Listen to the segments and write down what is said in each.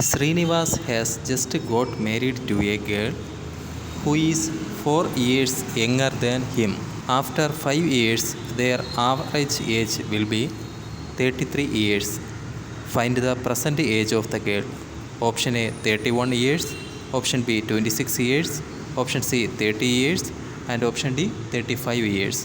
Srinivas has just got married to a girl who is 4 years younger than him. After 5 years, their average age will be 33 years. Find the present age of the girl. Option A 31 years, option B 26 years, option C 30 years, and option D 35 years.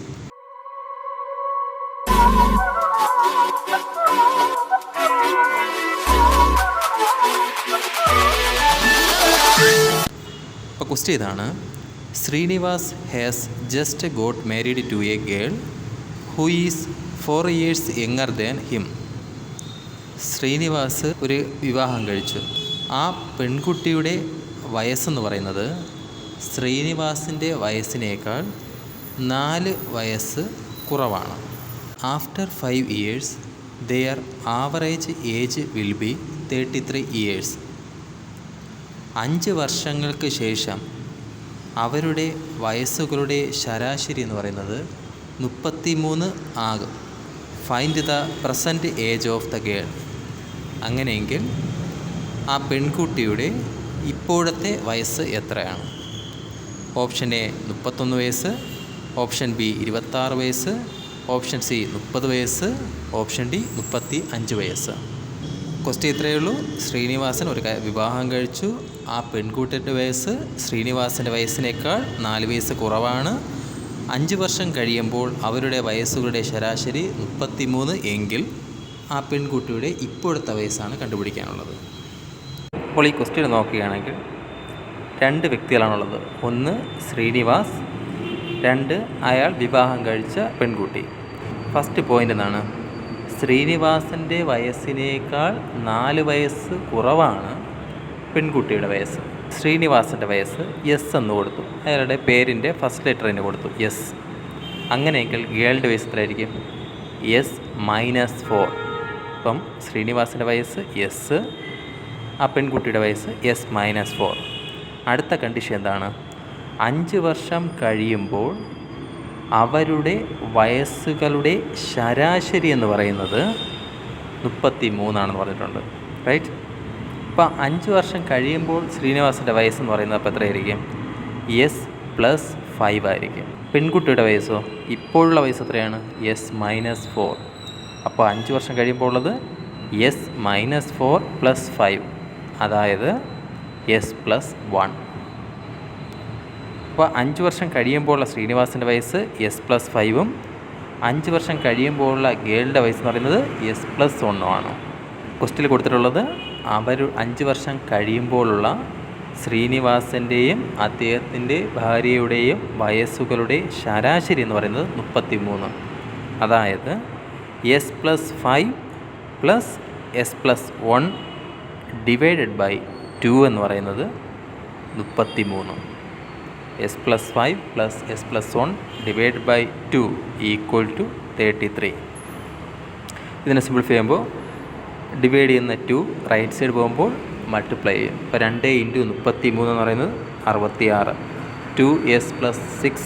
അപ്പോൾ question ഇതാണ്: Srinivas has just got married to a girl who is 4 years younger than him. Srinivas ഒരു വിവാഹം കഴിച്ചു. ആ പെൺകുട്ടിയുടെ വയസ്സെന്ന് പറയുന്നത് ശ്രീനിവാസിൻ്റെ വയസ്സിനേക്കാൾ 4 വയസ്സ് കുറവാണ്. After 5 years their average age will be 33 years. 5 വർഷങ്ങൾക്ക് ശേഷം അവരുടെ വയസ്സുകളുടെ ശരാശരി എന്ന് പറയുന്നത് 33 ആകും. Find the present age of the girl. അങ്ങനെയെങ്കിൽ ആ പെൺകുട്ടിയുടെ ഇപ്പോഴത്തെ വയസ്സ് എത്രയാണ്? ഓപ്ഷൻ എ 31 വയസ്സ്, ഓപ്ഷൻ ബി 26 വയസ്സ്, ഓപ്ഷൻ സി 30 വയസ്സ്, ഓപ്ഷൻ ഡി 35 വയസ്സ്. ക്വസ്റ്റ്യൻ ഇത്രയേ ഉള്ളൂ. ശ്രീനിവാസൻ ഒരു വിവാഹം കഴിച്ചു. ആ പെൺകുട്ടിയുടെ വയസ്സ് ശ്രീനിവാസൻ്റെ വയസ്സിനേക്കാൾ 4 വയസ്സ് കുറവാണ്. 5 വർഷം കഴിയുമ്പോൾ അവരുടെ വയസ്സുകളുടെ ശരാശരി 33 എങ്കിൽ ആ പെൺകുട്ടിയുടെ ഇപ്പോഴത്തെ വയസ്സാണ് കണ്ടുപിടിക്കാനുള്ളത്. അപ്പോൾ ഈ ക്വസ്റ്റ്യൻ നോക്കുകയാണെങ്കിൽ 2 വ്യക്തികളാണുള്ളത്. ഒന്ന് ശ്രീനിവാസ്, 2 അയാൾ വിവാഹം കഴിച്ച പെൺകുട്ടി. ഫസ്റ്റ് പോയിൻ്റ് എന്താണ്? ശ്രീനിവാസൻ്റെ വയസ്സിനേക്കാൾ 4 വയസ്സ് കുറവാണ് പെൺകുട്ടിയുടെ വയസ്സ്. ശ്രീനിവാസൻ്റെ വയസ്സ് എസ് എന്ന് കൊടുത്തു. അയാളുടെ പേരിൻ്റെ ഫസ്റ്റ് ലെറ്ററിന് കൊടുത്തു എസ്. അങ്ങനെയെങ്കിൽ ഗേളുടെ വയസ്സ് എത്രയായിരിക്കും? എസ് -4. അപ്പം ശ്രീനിവാസൻ്റെ വയസ്സ് എസ്, ആ പെൺകുട്ടിയുടെ വയസ്സ് എസ് -4. അടുത്ത കണ്ടീഷൻ എന്താണ്? 5 വർഷം കഴിയുമ്പോൾ അവരുടെ വയസ്സുകളുടെ ശരാശരി എന്ന് പറയുന്നത് 33 പറഞ്ഞിട്ടുണ്ട്. റൈറ്റ്? അപ്പോൾ 5 വർഷം കഴിയുമ്പോൾ ശ്രീനിവാസൻ്റെ വയസ്സെന്ന് പറയുന്നത് അപ്പോൾ എത്രയായിരിക്കും? എസ് +5 ആയിരിക്കും. പെൺകുട്ടിയുടെ വയസ്സോ? ഇപ്പോഴുള്ള വയസ്സ് എത്രയാണ്? എസ് -4. അപ്പോൾ 5 വർഷം കഴിയുമ്പോൾ ഉള്ളത് എസ് -4 +5, അതായത് എസ് +1. അപ്പോൾ 5 വർഷം കഴിയുമ്പോഴുള്ള ശ്രീനിവാസൻ്റെ വയസ്സ് എസ് +5ഉം 5 വർഷം കഴിയുമ്പോഴുള്ള ഗേളുടെ വയസ്സ് എന്ന് പറയുന്നത് എസ് +1 ആണ്. ക്വസ്റ്റ്യനിൽ കൊടുത്തിട്ടുള്ളത് 5 വർഷം കഴിയുമ്പോഴുള്ള ശ്രീനിവാസൻ്റെയും അദ്ദേഹത്തിൻ്റെ ഭാര്യയുടെയും വയസ്സുകളുടെ ശരാശരി എന്ന് പറയുന്നത് 33. അതായത് എസ് +5 + എസ് +1 ഡിവൈഡഡ് ബൈ 2 എന്ന് പറയുന്നത് 33. S +5 + S +1 divide by 2 = 33. ഇതിനെ സിംപ്ലിഫൈ ചെയ്യുമ്പോൾ ഡിവൈഡ് ചെയ്യുന്ന 2 റൈറ്റ് സൈഡ് പോകുമ്പോൾ മൾട്ടിപ്ലൈ ചെയ്യും. ഇപ്പോൾ 2 × 33 എന്ന് പറയുന്നത് 66. 2s + 6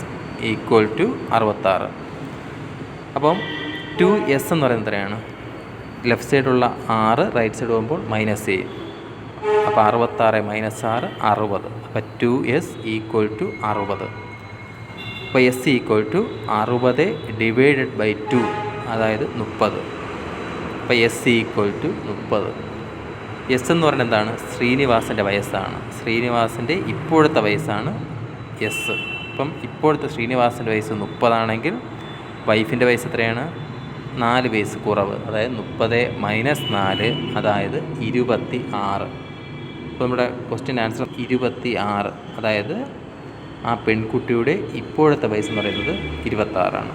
= 66. അപ്പം 2s എന്ന് പറയുന്നത് എത്രയാണ്? ലെഫ്റ്റ് സൈഡുള്ള 6 റൈറ്റ് സൈഡ് പോകുമ്പോൾ മൈനസ് ചെയ്യും. അപ്പോൾ 66 - 6 60. അപ്പോൾ 2s = 60. അപ്പോൾ s = 60 ഡിവൈഡഡ് ബൈ 2, അതായത് 30. അപ്പോൾ s = 30. എസ് എന്ന് പറയുന്നത് എന്താണ്? ശ്രീനിവാസൻ്റെ വയസ്സാണ്. ശ്രീനിവാസൻ്റെ ഇപ്പോഴത്തെ വയസ്സാണ് എസ്. അപ്പം ഇപ്പോഴത്തെ ശ്രീനിവാസൻ്റെ വയസ്സ് 30 ആണെങ്കിൽ വൈഫിൻ്റെ വയസ്സ് എത്രയാണ്? 4 വയസ്സ് കുറവ്, അതായത് 30 - 4, അതായത് 26. അപ്പോൾ നമ്മുടെ ക്വസ്റ്റ്യൻ ആൻസർ 26. അതായത് ആ പെൺകുട്ടിയുടെ ഇപ്പോഴത്തെ വയസ്സെന്ന് പറയുന്നത് 26 ആണ്.